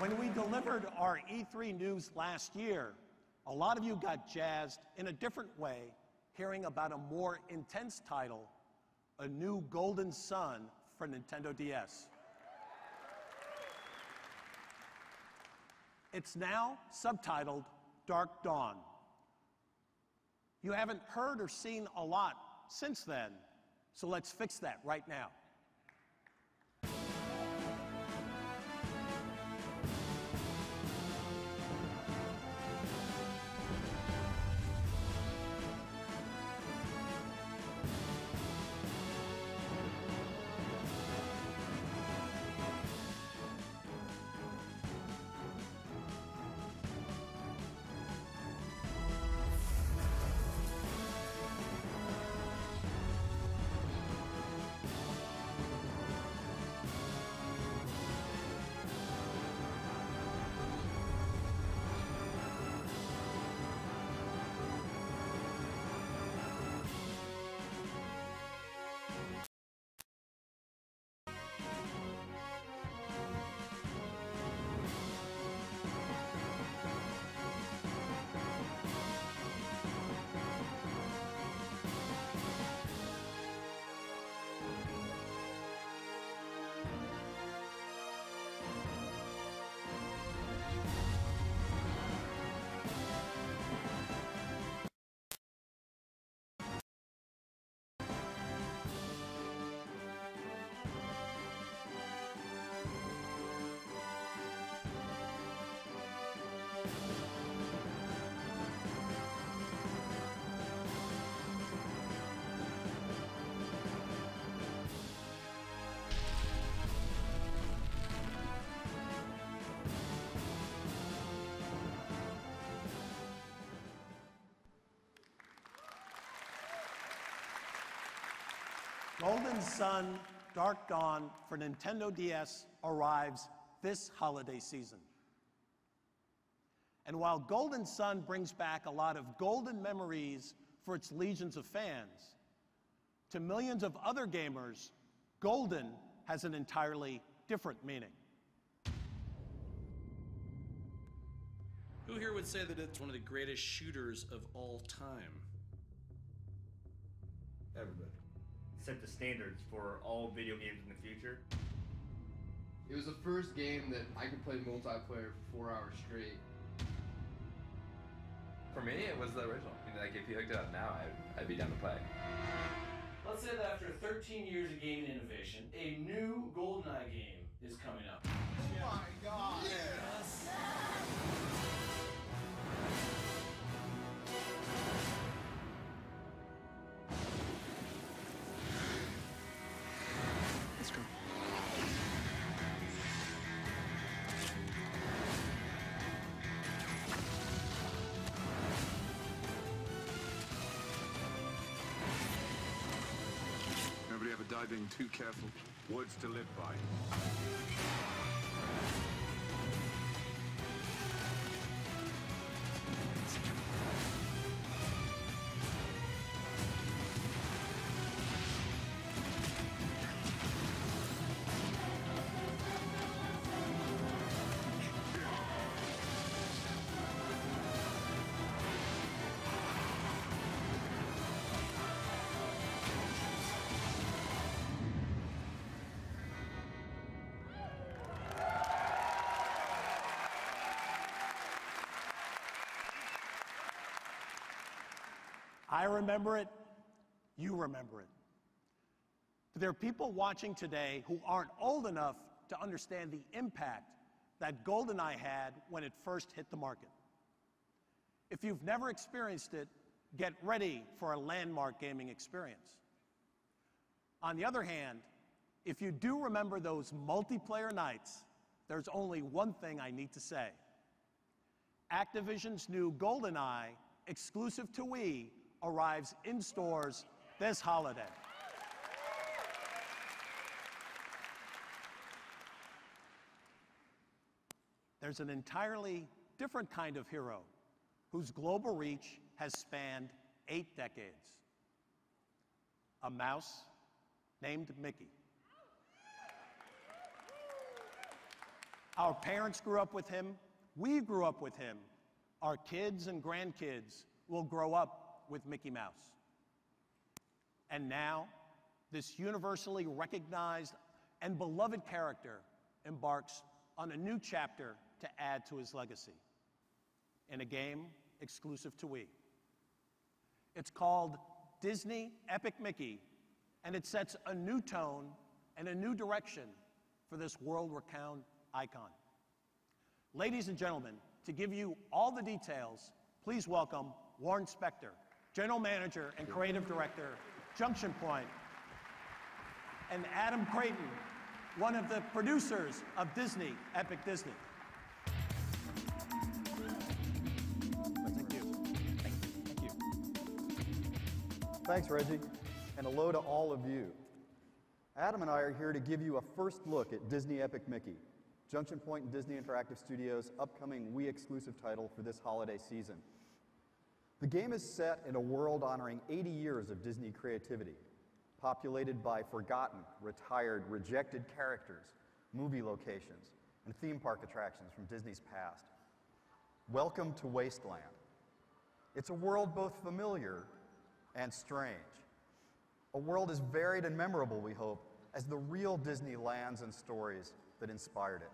When we delivered our E3 news last year, a lot of you got jazzed in a different way, hearing about a more intense title, a new Golden Sun for Nintendo DS. It's now subtitled Dark Dawn. You haven't heard or seen a lot since then, so let's fix that right now. Golden Sun Dark Dawn for Nintendo DS arrives this holiday season. And while Golden Sun brings back a lot of golden memories for its legions of fans, to millions of other gamers, Golden has an entirely different meaning. Who here would say that it's one of the greatest shooters of all time? Everybody. Set the standards for all video games in the future. It was the first game that I could play multiplayer for 4 hours straight. For me, it was the original. I mean, like, if you hooked it up now, I'd be down to play. Let's say that after 13 years of gaming innovation, a new Goldeneye game is coming up. Oh my god! Yes. Let's go. Nobody ever died being too careful. Words to live by. I remember it, you remember it. But there are people watching today who aren't old enough to understand the impact that Goldeneye had when it first hit the market. If you've never experienced it, get ready for a landmark gaming experience. On the other hand, if you do remember those multiplayer nights, there's only one thing I need to say. Activision's new Goldeneye, exclusive to Wii, arrives in stores this holiday. There's an entirely different kind of hero whose global reach has spanned 8 decades. A mouse named Mickey. Our parents grew up with him. We grew up with him. Our kids and grandkids will grow up with Mickey Mouse. And now, this universally recognized and beloved character embarks on a new chapter to add to his legacy in a game exclusive to Wii. It's called Disney Epic Mickey, and it sets a new tone and a new direction for this world-renowned icon. Ladies and gentlemen, to give you all the details, please welcome Warren Spector, General Manager and Creative Director, Junction Point, and Adam Creighton, one of the producers of Disney Epic Disney. Thank you. Thank you. Thanks, Reggie, and hello to all of you. Adam and I are here to give you a first look at Disney Epic Mickey, Junction Point and Disney Interactive Studios' upcoming Wii exclusive title for this holiday season. The game is set in a world honoring 80 years of Disney creativity, populated by forgotten, retired, rejected characters, movie locations, and theme park attractions from Disney's past. Welcome to Wasteland. It's a world both familiar and strange. A world as varied and memorable, we hope, as the real Disney lands and stories that inspired it.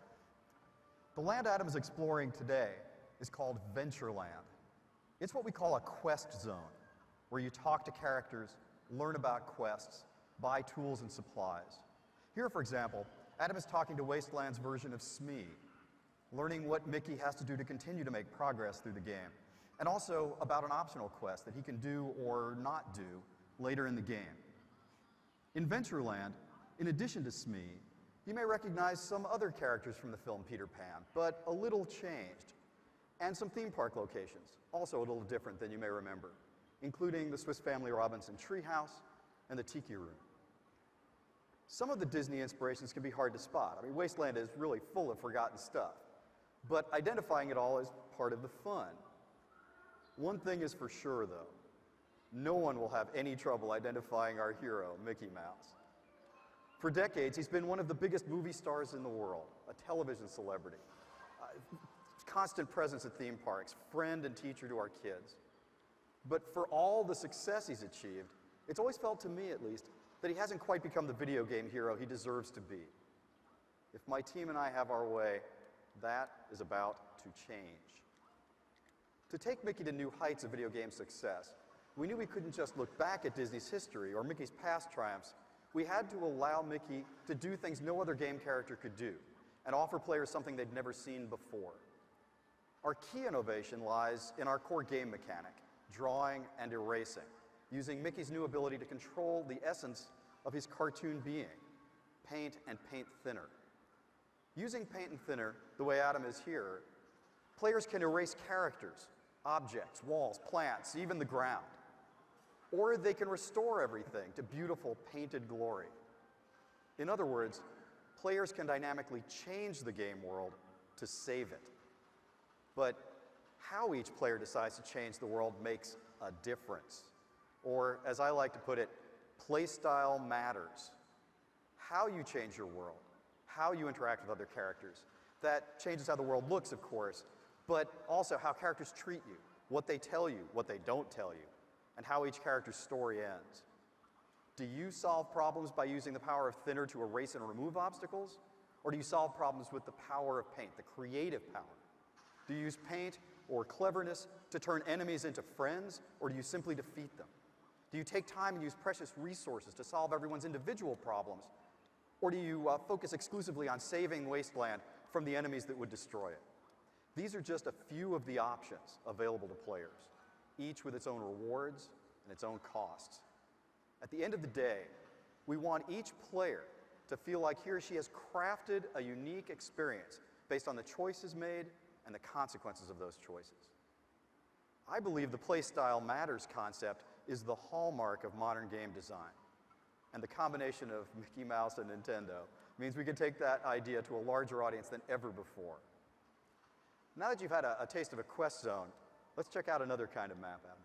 The land Adam is exploring today is called Ventureland. It's what we call a quest zone, where you talk to characters, learn about quests, buy tools and supplies. Here, for example, Adam is talking to Wasteland's version of Smee, learning what Mickey has to do to continue to make progress through the game, and also about an optional quest that he can do or not do later in the game. In Ventureland, in addition to Smee, you may recognize some other characters from the film Peter Pan, but a little changed, and some theme park locations, also a little different than you may remember, including the Swiss Family Robinson Treehouse and the Tiki Room. Some of the Disney inspirations can be hard to spot. I mean, Wasteland is really full of forgotten stuff, but identifying it all is part of the fun. One thing is for sure, though. No one will have any trouble identifying our hero, Mickey Mouse. For decades, he's been one of the biggest movie stars in the world, a television celebrity, constant presence at theme parks, friend and teacher to our kids. But for all the success he's achieved, it's always felt to me, at least, that he hasn't quite become the video game hero he deserves to be. If my team and I have our way, that is about to change. To take Mickey to new heights of video game success, we knew we couldn't just look back at Disney's history or Mickey's past triumphs. We had to allow Mickey to do things no other game character could do and offer players something they'd never seen before. Our key innovation lies in our core game mechanic, drawing and erasing, using Mickey's new ability to control the essence of his cartoon being, paint and paint thinner. Using paint and thinner the way Adam is here, players can erase characters, objects, walls, plants, even the ground. Or they can restore everything to beautiful painted glory. In other words, players can dynamically change the game world to save it. But how each player decides to change the world makes a difference. Or, as I like to put it, playstyle matters. How you change your world, how you interact with other characters. That changes how the world looks, of course, but also how characters treat you, what they tell you, what they don't tell you, and how each character's story ends. Do you solve problems by using the power of thinner to erase and remove obstacles? Or do you solve problems with the power of paint, the creative power? Do you use paint or cleverness to turn enemies into friends, or do you simply defeat them? Do you take time and use precious resources to solve everyone's individual problems, or do you focus exclusively on saving Wasteland from the enemies that would destroy it? These are just a few of the options available to players, each with its own rewards and its own costs. At the end of the day, we want each player to feel like he or she has crafted a unique experience based on the choices made and the consequences of those choices. I believe the play style matters concept is the hallmark of modern game design. And the combination of Mickey Mouse and Nintendo means we can take that idea to a larger audience than ever before. Now that you've had a taste of a quest zone, let's check out another kind of map, Adam.